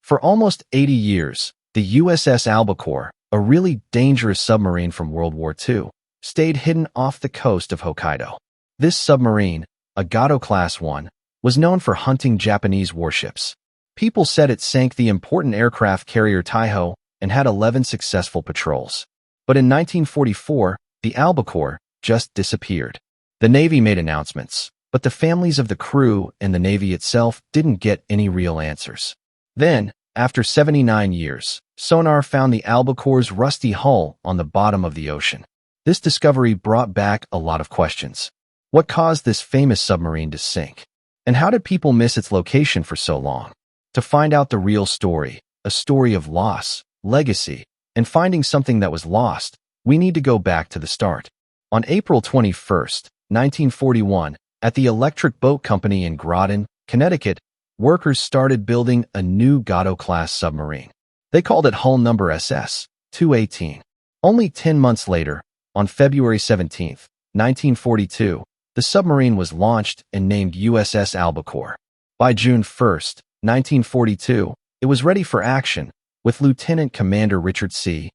For almost 80 years, the USS Albacore, a really dangerous submarine from World War II, stayed hidden off the coast of Hokkaido. This submarine, a Gato-class one, was known for hunting Japanese warships. People said it sank the important aircraft carrier Taihō and had 11 successful patrols. But in 1944, the Albacore just disappeared. The Navy made announcements, but the families of the crew and the Navy itself didn't get any real answers. Then, after 79 years, sonar found the Albacore's rusty hull on the bottom of the ocean. This discovery brought back a lot of questions. What caused this famous submarine to sink? And how did people miss its location for so long? To find out the real story, a story of loss, legacy, and finding something that was lost, we need to go back to the start. On April 21, 1941, at the Electric Boat Company in Groton, Connecticut, workers started building a new Gato-class submarine. They called it hull number SS-218. Only 10 months later, on February 17, 1942, the submarine was launched and named USS Albacore. By June 1, 1942, it was ready for action, with Lieutenant Commander Richard C.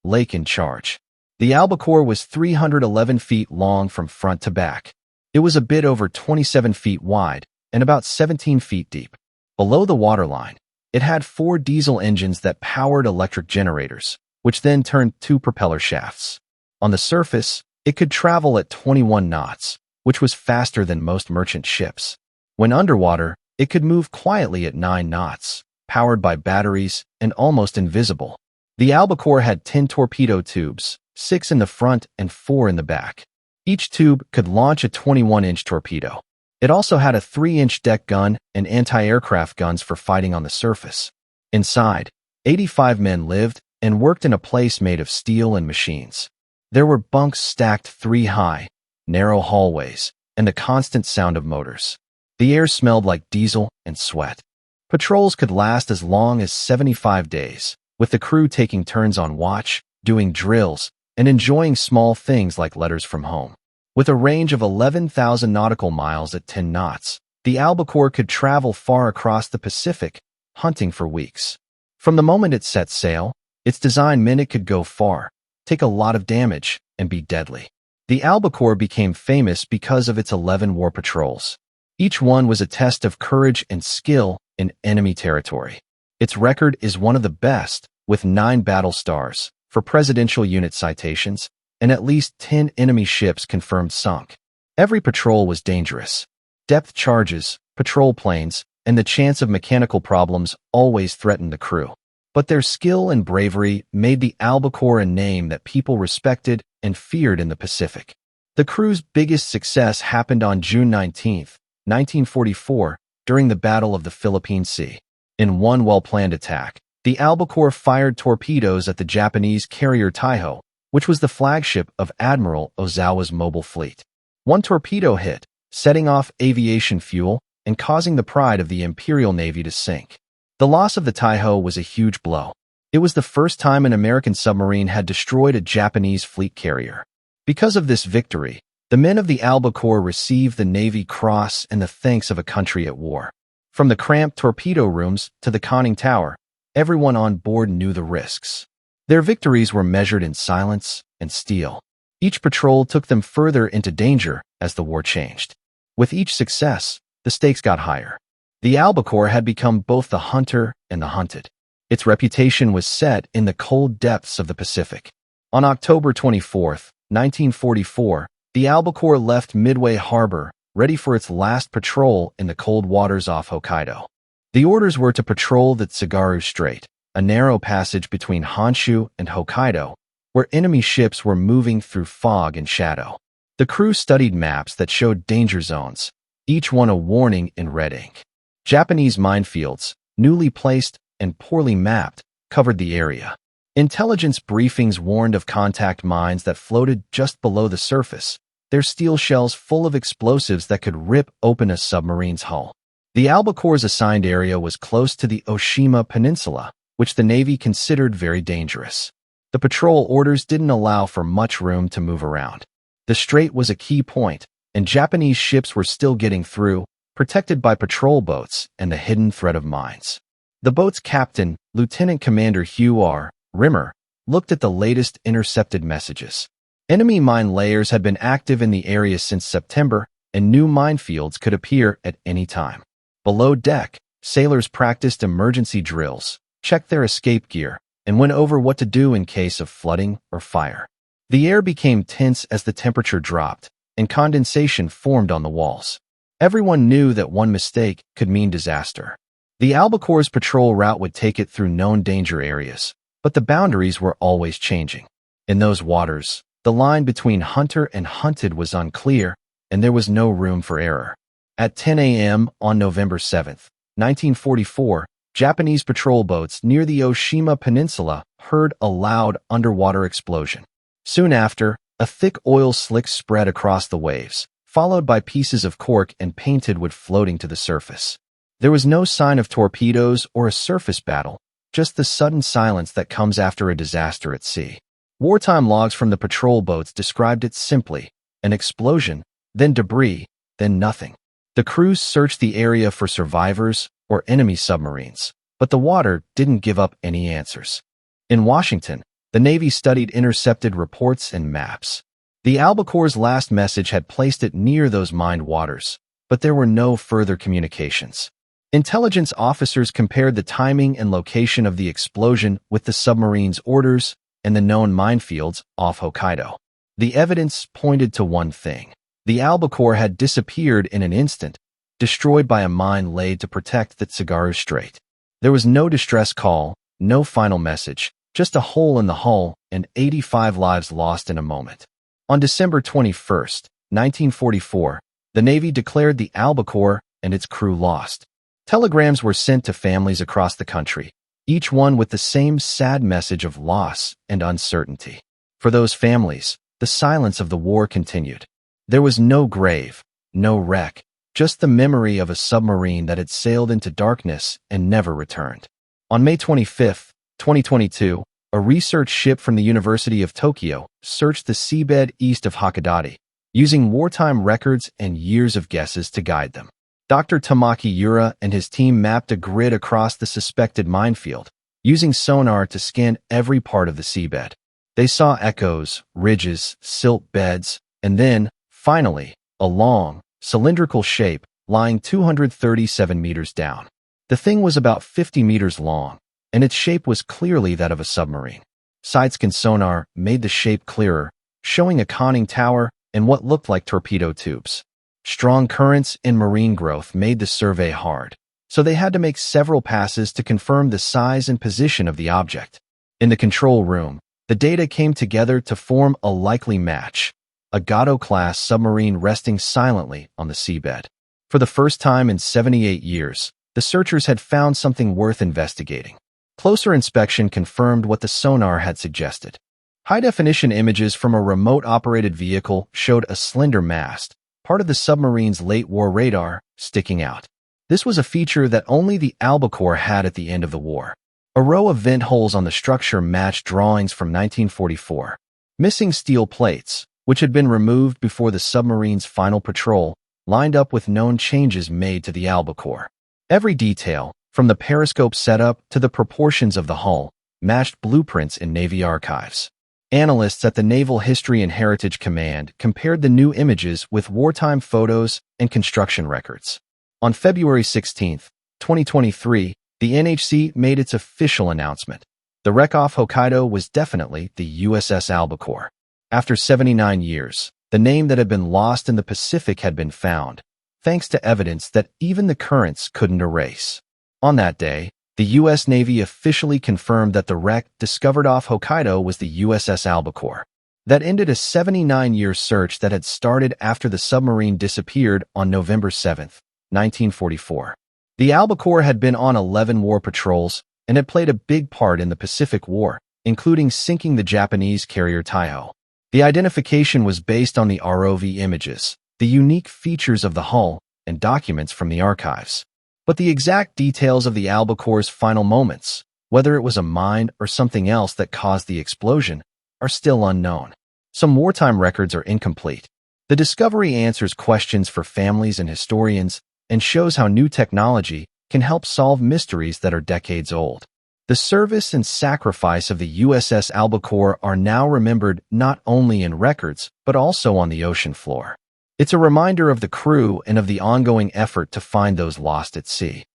Lake in charge. The Albacore was 311 feet long from front to back. It was a bit over 27 feet wide and about 17 feet deep. Below the waterline, it had 4 diesel engines that powered electric generators, which then turned 2 propeller shafts. On the surface, it could travel at 21 knots, which was faster than most merchant ships. When underwater, it could move quietly at 9 knots, powered by batteries and almost invisible. The Albacore had 10 torpedo tubes, 6 in the front and 4 in the back. Each tube could launch a 21-inch torpedo. It also had a 3-inch deck gun and anti-aircraft guns for fighting on the surface. Inside, 85 men lived and worked in a place made of steel and machines. There were bunks stacked 3 high, narrow hallways, and the constant sound of motors. The air smelled like diesel and sweat. Patrols could last as long as 75 days, with the crew taking turns on watch, doing drills, and enjoying small things like letters from home. With a range of 11,000 nautical miles at 10 knots, the Albacore could travel far across the Pacific, hunting for weeks. From the moment it set sail, its design meant it could go far, take a lot of damage, and be deadly. The Albacore became famous because of its 11 war patrols. Each one was a test of courage and skill in enemy territory. Its record is one of the best, with 9 battle stars for presidential unit citations, and at least 10 enemy ships confirmed sunk. Every patrol was dangerous. Depth charges, patrol planes, and the chance of mechanical problems always threatened the crew. But their skill and bravery made the Albacore a name that people respected and feared in the Pacific. The crew's biggest success happened on June 19, 1944, during the Battle of the Philippine Sea. In one well-planned attack, the Albacore fired torpedoes at the Japanese carrier Taihō, which was the flagship of Admiral Ozawa's mobile fleet. One torpedo hit, setting off aviation fuel and causing the pride of the Imperial Navy to sink. The loss of the Taihō was a huge blow. It was the first time an American submarine had destroyed a Japanese fleet carrier. Because of this victory, the men of the Albacore received the Navy Cross and the thanks of a country at war. From the cramped torpedo rooms to the conning tower, everyone on board knew the risks. Their victories were measured in silence and steel. Each patrol took them further into danger as the war changed. With each success, the stakes got higher. The Albacore had become both the hunter and the hunted. Its reputation was set in the cold depths of the Pacific. On October 24, 1944, the Albacore left Midway Harbor, ready for its last patrol in the cold waters off Hokkaido. The orders were to patrol the Tsugaru Strait, a narrow passage between Honshu and Hokkaido, where enemy ships were moving through fog and shadow. The crew studied maps that showed danger zones, each one a warning in red ink. Japanese minefields, newly placed and poorly mapped, covered the area. Intelligence briefings warned of contact mines that floated just below the surface, their steel shells full of explosives that could rip open a submarine's hull. The Albacore's assigned area was close to the Oshima Peninsula, which the Navy considered very dangerous. The patrol orders didn't allow for much room to move around. The strait was a key point, and Japanese ships were still getting through, protected by patrol boats and the hidden threat of mines. The boat's captain, Lieutenant Commander Hugh R. Rimmer, looked at the latest intercepted messages. Enemy mine layers had been active in the area since September, and new minefields could appear at any time. Below deck, sailors practiced emergency drills, checked their escape gear, and went over what to do in case of flooding or fire. The air became tense as the temperature dropped, and condensation formed on the walls. Everyone knew that one mistake could mean disaster. The Albacore's patrol route would take it through known danger areas, but the boundaries were always changing. In those waters, the line between hunter and hunted was unclear, and there was no room for error. At 10 a.m. on November 7, 1944, Japanese patrol boats near the Oshima Peninsula heard a loud underwater explosion. Soon after, a thick oil slick spread across the waves, followed by pieces of cork and painted wood floating to the surface. There was no sign of torpedoes or a surface battle, just the sudden silence that comes after a disaster at sea. Wartime logs from the patrol boats described it simply: an explosion, then debris, then nothing. The crews searched the area for survivors or enemy submarines, but the water didn't give up any answers. In Washington, the Navy studied intercepted reports and maps. The Albacore's last message had placed it near those mined waters, but there were no further communications. Intelligence officers compared the timing and location of the explosion with the submarine's orders and the known minefields off Hokkaido. The evidence pointed to one thing: the Albacore had disappeared in an instant, destroyed by a mine laid to protect the Tsugaru Strait. There was no distress call, no final message, just a hole in the hull and 85 lives lost in a moment. On December 21, 1944, the Navy declared the Albacore and its crew lost. Telegrams were sent to families across the country, each one with the same sad message of loss and uncertainty. For those families, the silence of the war continued. There was no grave, no wreck, just the memory of a submarine that had sailed into darkness and never returned. On May 25, 2022, a research ship from the University of Tokyo searched the seabed east of Hokkaido, using wartime records and years of guesses to guide them. Dr. Tamaki Yura and his team mapped a grid across the suspected minefield, using sonar to scan every part of the seabed. They saw echoes, ridges, silt beds, and then, finally, a long, cylindrical shape lying 237 meters down. The thing was about 50 meters long, and its shape was clearly that of a submarine. Side-scan sonar made the shape clearer, showing a conning tower and what looked like torpedo tubes. Strong currents and marine growth made the survey hard, so they had to make several passes to confirm the size and position of the object. In the control room, the data came together to form a likely match: a Gato-class submarine resting silently on the seabed. For the first time in 78 years, the searchers had found something worth investigating. Closer inspection confirmed what the sonar had suggested. High-definition images from a remote-operated vehicle showed a slender mast, part of the submarine's late-war radar, sticking out. This was a feature that only the Albacore had at the end of the war. A row of vent holes on the structure matched drawings from 1944. Missing steel plates, which had been removed before the submarine's final patrol, lined up with known changes made to the Albacore. Every detail, from the periscope setup to the proportions of the hull, matched blueprints in Navy archives. Analysts at the Naval History and Heritage Command compared the new images with wartime photos and construction records. On February 16, 2023, the NHC made its official announcement. The wreck off Hokkaido was definitely the USS Albacore. After 79 years, the name that had been lost in the Pacific had been found, thanks to evidence that even the currents couldn't erase. On that day, the U.S. Navy officially confirmed that the wreck discovered off Hokkaido was the USS Albacore. That ended a 79-year search that had started after the submarine disappeared on November 7, 1944. The Albacore had been on 11 war patrols and had played a big part in the Pacific War, including sinking the Japanese carrier Taihō. The identification was based on the ROV images, the unique features of the hull, and documents from the archives. But the exact details of the Albacore's final moments, whether it was a mine or something else that caused the explosion, are still unknown. Some wartime records are incomplete. The discovery answers questions for families and historians and shows how new technology can help solve mysteries that are decades old. The service and sacrifice of the USS Albacore are now remembered not only in records, but also on the ocean floor. It's a reminder of the crew and of the ongoing effort to find those lost at sea.